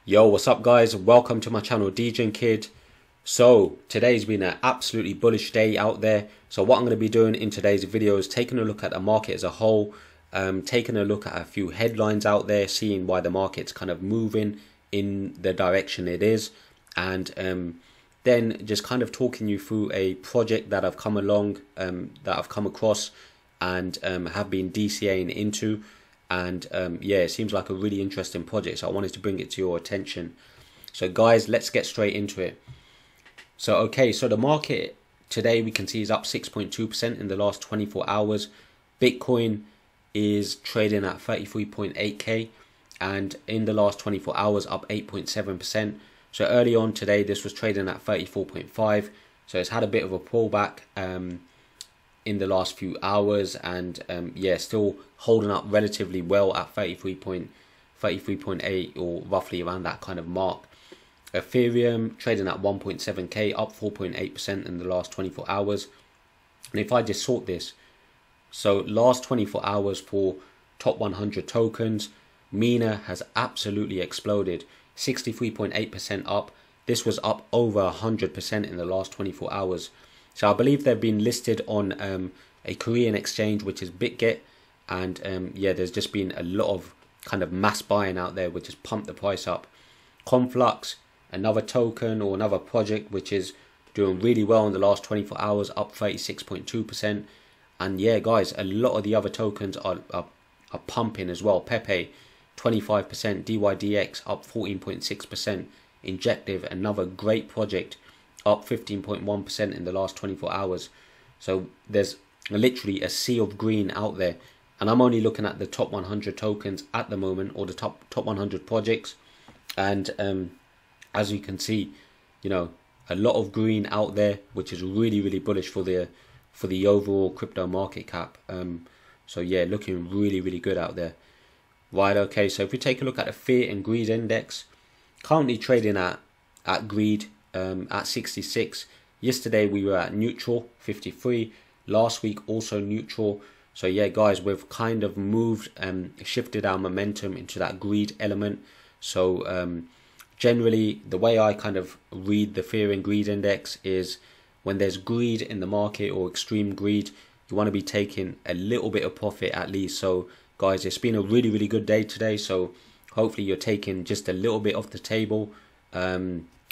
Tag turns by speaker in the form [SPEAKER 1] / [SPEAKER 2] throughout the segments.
[SPEAKER 1] Yo, what's up guys? Welcome to my channel DJing Kid. So today's been an absolutely bullish day out there. So what I'm going to be doing in today's video is taking a look at the market as a whole, taking a look at a few headlines out there, seeing why the market's kind of moving in the direction it is, and then just kind of talking you through a project that I've come along, that I've come across and have been DCAing into. And yeah, it seems like a really interesting project, so I wanted to bring it to your attention. So guys, let's get straight into it. So okay, so the market today we can see is up 6.2% in the last 24 hours. Bitcoin is trading at 33.8k, and in the last 24 hours up 8.7%. So early on today this was trading at 34.5, so it's had a bit of a pullback in the last few hours, and yeah, still holding up relatively well at 33.8 or roughly around that kind of mark. Ethereum trading at 1.7k, up 4.8% in the last 24 hours. And if I just sort this, so last 24 hours for top 100 tokens, Mina has absolutely exploded, 63.8% up. This was up over 100% in the last 24 hours. So I believe they've been listed on a Korean exchange, which is BitGet, and yeah, there's just been a lot of kind of mass buying out there, which has pumped the price up. Conflux, another token or another project which is doing really well in the last 24 hours, up 36.2%. And yeah, guys, a lot of the other tokens are pumping as well. Pepe, 25%, DYDX up 14.6%, Injective, another great project, up 15.1% in the last 24 hours. So there's literally a sea of green out there, and I'm only looking at the top 100 tokens at the moment, or the top 100 projects, and as you can see, you know, a lot of green out there, which is really bullish for the overall crypto market cap. So yeah, looking really good out there. Right, okay, so if we take a look at the fear and greed index, currently trading at greed at 66. Yesterday we were at neutral, 53. Last week also neutral. So yeah, guys, we've kind of moved and shifted our momentum into that greed element. So generally the way I kind of read the fear and greed index is when there's greed in the market, or extreme greed, you want to be taking a little bit of profit at least. So guys, it's been a really good day today, so hopefully you're taking just a little bit off the table.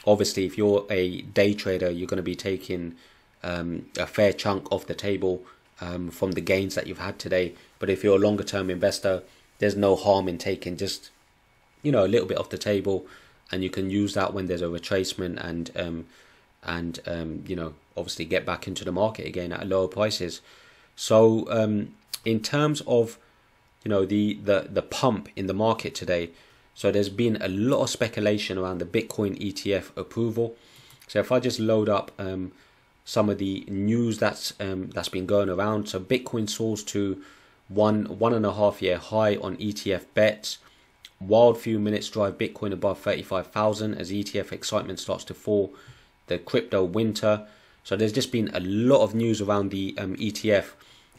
[SPEAKER 1] Obviously, if you're a day trader, you're going to be taking a fair chunk off the table from the gains that you've had today. But if you're a longer term investor, there's no harm in taking just, you know, a little bit off the table, and you can use that when there's a retracement, and you know, obviously get back into the market again at lower prices. So in terms of, you know, the pump in the market today, so there's been a lot of speculation around the Bitcoin ETF approval. So if I just load up some of the news that's been going around. So Bitcoin soars to 1.5 year high on ETF bets. Wild few minutes drive Bitcoin above 35,000 as ETF excitement starts to fall. The crypto winter. So there's just been a lot of news around the ETF,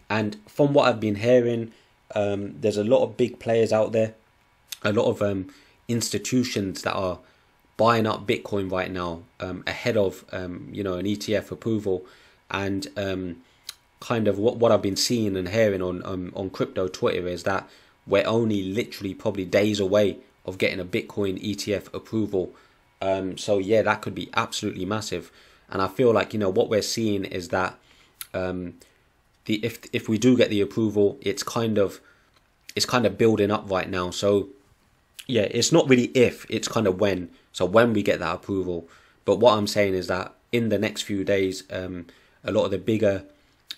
[SPEAKER 1] and from what I've been hearing, there's a lot of big players out there, a lot of institutions that are buying up Bitcoin right now ahead of you know, an ETF approval. And kind of what I've been seeing and hearing on crypto Twitter is that we're only literally probably days away of getting a Bitcoin ETF approval. So yeah, that could be absolutely massive. And I feel like, you know, what we're seeing is that if we do get the approval, it's kind of building up right now. So yeah, it's not really if, it's kind of when. So when we get that approval. But what I'm saying is that in the next few days, a lot of the bigger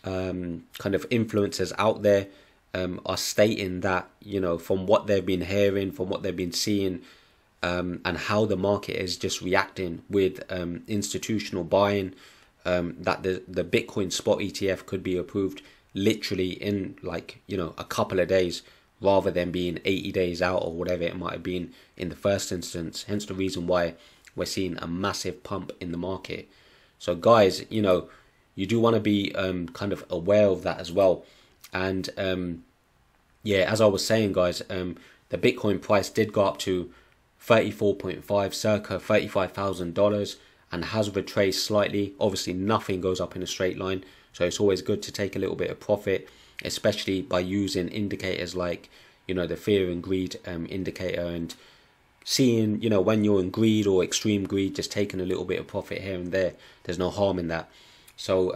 [SPEAKER 1] kind of influencers out there are stating that, you know, from what they've been hearing, from what they've been seeing, and how the market is just reacting with institutional buying, that the Bitcoin spot ETF could be approved literally in, like, you know, a couple of days, rather than being 80 days out or whatever it might have been in the first instance. Hence the reason why we're seeing a massive pump in the market. So guys, you know, you do want to be kind of aware of that as well. And yeah, as I was saying, guys, the Bitcoin price did go up to 34.5, circa $35,000, and has retraced slightly. Obviously nothing goes up in a straight line, so it's always good to take a little bit of profit, especially by using indicators like, you know, the fear and greed indicator, and seeing, you know, when you're in greed or extreme greed, just taking a little bit of profit here and there. There's no harm in that. So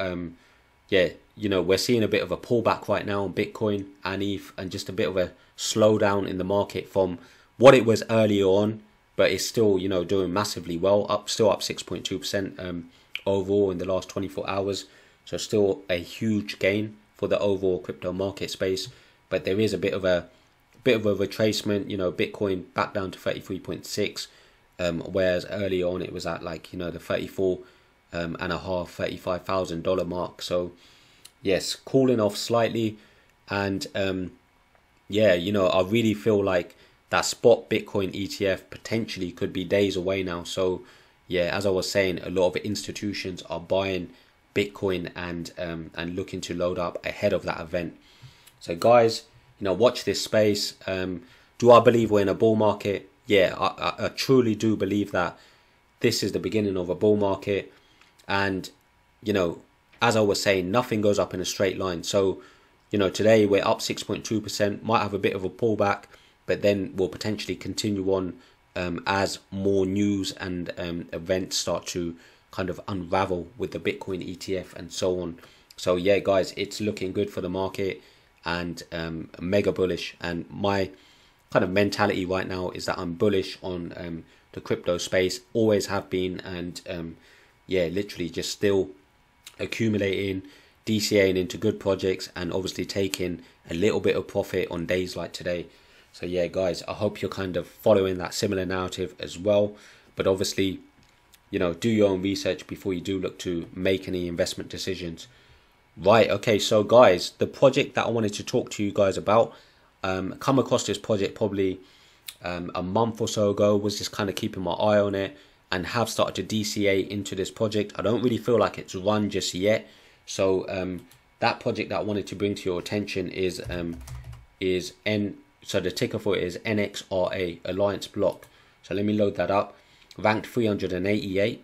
[SPEAKER 1] yeah, you know, we're seeing a bit of a pullback right now on Bitcoin and ETH, and just a bit of a slowdown in the market from what it was earlier on, but it's still, you know, doing massively well, still up 6.2% overall in the last 24 hours. So still a huge gain for the overall crypto market space, but there is a bit of a retracement. You know, Bitcoin back down to 33.6, whereas early on it was at, like, you know, the 34 and a half, $35,000 mark. So yes, cooling off slightly, and yeah, you know, I really feel like that spot Bitcoin ETF potentially could be days away now. So yeah, as I was saying, a lot of institutions are buying Bitcoin and looking to load up ahead of that event. So guys, you know, watch this space. Do I believe we're in a bull market? Yeah, I truly do believe that this is the beginning of a bull market. And, you know, as I was saying, nothing goes up in a straight line. So, you know, today we're up 6.2%, might have a bit of a pullback, but then we'll potentially continue on as more news and events start to kind of unravel with the Bitcoin ETF and so on. So yeah, guys, it's looking good for the market, and mega bullish. And my kind of mentality right now is that I'm bullish on the crypto space, always have been, and yeah, literally just still accumulating, DCAing into good projects, and obviously taking a little bit of profit on days like today. So yeah, guys, I hope you're kind of following that similar narrative as well. But obviously, you know, do your own research before you do look to make any investment decisions. Right, okay, so guys, the project that I wanted to talk to you guys about, come across this project probably a month or so ago, was just kind of keeping my eye on it, and have started to DCA into this project. I don't really feel like it's run just yet. So that project that I wanted to bring to your attention is so the ticker for it is NXRA, Alliance Block. So let me load that up. Ranked 388.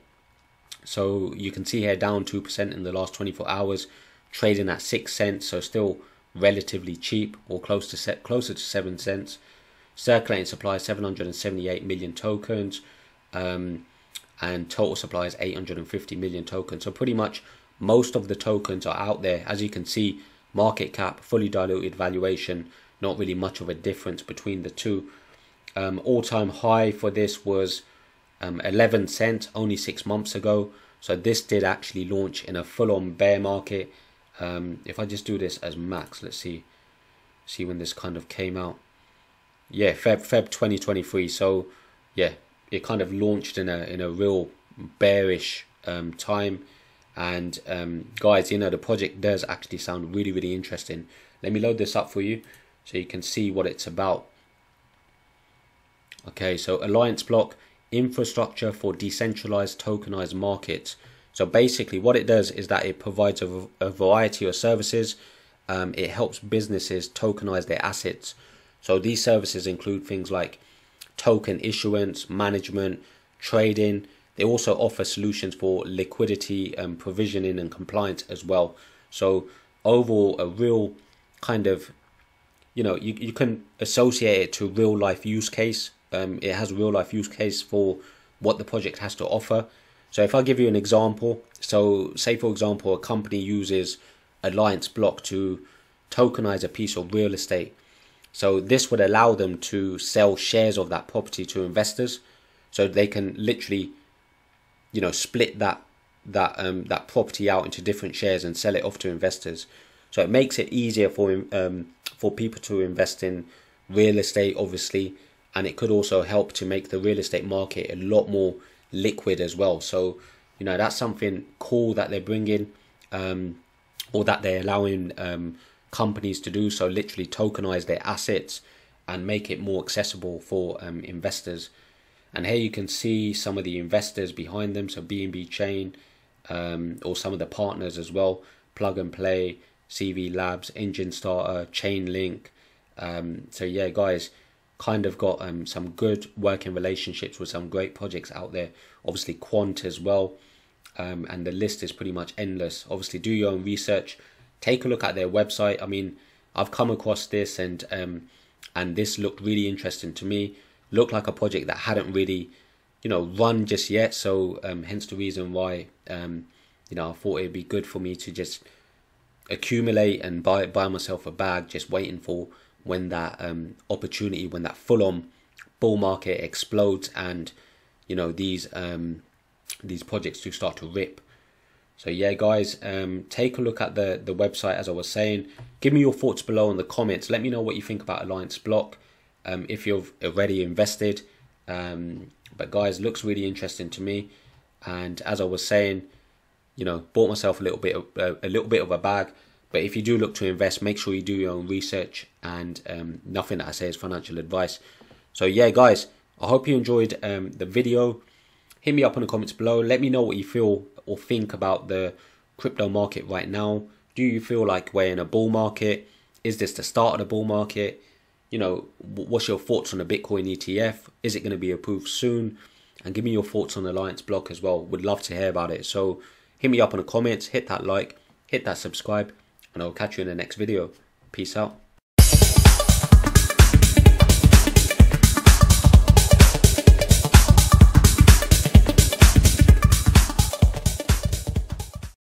[SPEAKER 1] So you can see here down 2% in the last 24 hours, trading at 6 cents. So still relatively cheap, or closer to 7 cents. Circulating supply 778 million tokens, and total supply is 850 million tokens. So pretty much most of the tokens are out there. As you can see, market cap, fully diluted valuation, not really much of a difference between the two. All-time high for this was 11 cents only 6 months ago. So this did actually launch in a full-on bear market. If I just do this as max, let's see when this kind of came out. Yeah, Feb 2023. So yeah, it kind of launched in a real bearish time. And guys, you know, the project does actually sound really, really interesting. Let me load this up for you so you can see what it's about. Okay, so Alliance Block, infrastructure for decentralized tokenized markets. So basically what it does is that it provides a variety of services. It helps businesses tokenize their assets. So these services include things like token issuance, management, trading. They also offer solutions for liquidity, provisioning and compliance as well. So overall, a real kind of, you know, you can associate it to real life use case. It has a real life use case for what the project has to offer. So if I give you an example, so say for example, a company uses Alliance Block to tokenize a piece of real estate. So this would allow them to sell shares of that property to investors. So they can literally, you know, split that property out into different shares and sell it off to investors. So it makes it easier for people to invest in real estate, obviously, and it could also help to make the real estate market a lot more liquid as well. So, you know, that's something cool that they're bringing, or that they're allowing companies to do. So literally tokenize their assets and make it more accessible for investors. And here you can see some of the investors behind them. So BNB Chain, or some of the partners as well. Plug and Play, CV Labs, Engine Starter, Chainlink. So yeah, guys, kind of got some good working relationships with some great projects out there. Obviously Quant as well, and the list is pretty much endless. Obviously do your own research, take a look at their website. I mean, I've come across this and this looked really interesting to me. Looked like a project that hadn't really, run just yet. So hence the reason why I thought it'd be good for me to just accumulate and buy myself a bag, just waiting for when that opportunity, when that full-on bull market explodes, and these projects do start to rip. So yeah, guys, take a look at the website, as I was saying. Give me your thoughts below in the comments. Let me know what you think about Alliance Block, if you've already invested. But guys, looks really interesting to me. And as I was saying, bought myself a little bit of a bag. But if you do look to invest, make sure you do your own research, and nothing that I say is financial advice. So yeah, guys, I hope you enjoyed the video. Hit me up in the comments below. Let me know what you feel or think about the crypto market right now. Do you feel like we're in a bull market? Is this the start of the bull market? What's your thoughts on the Bitcoin ETF? Is it going to be approved soon? And give me your thoughts on the Alliance Block as well. Would love to hear about it. So hit me up in the comments, hit that like, hit that subscribe, and I'll catch you in the next video. Peace out.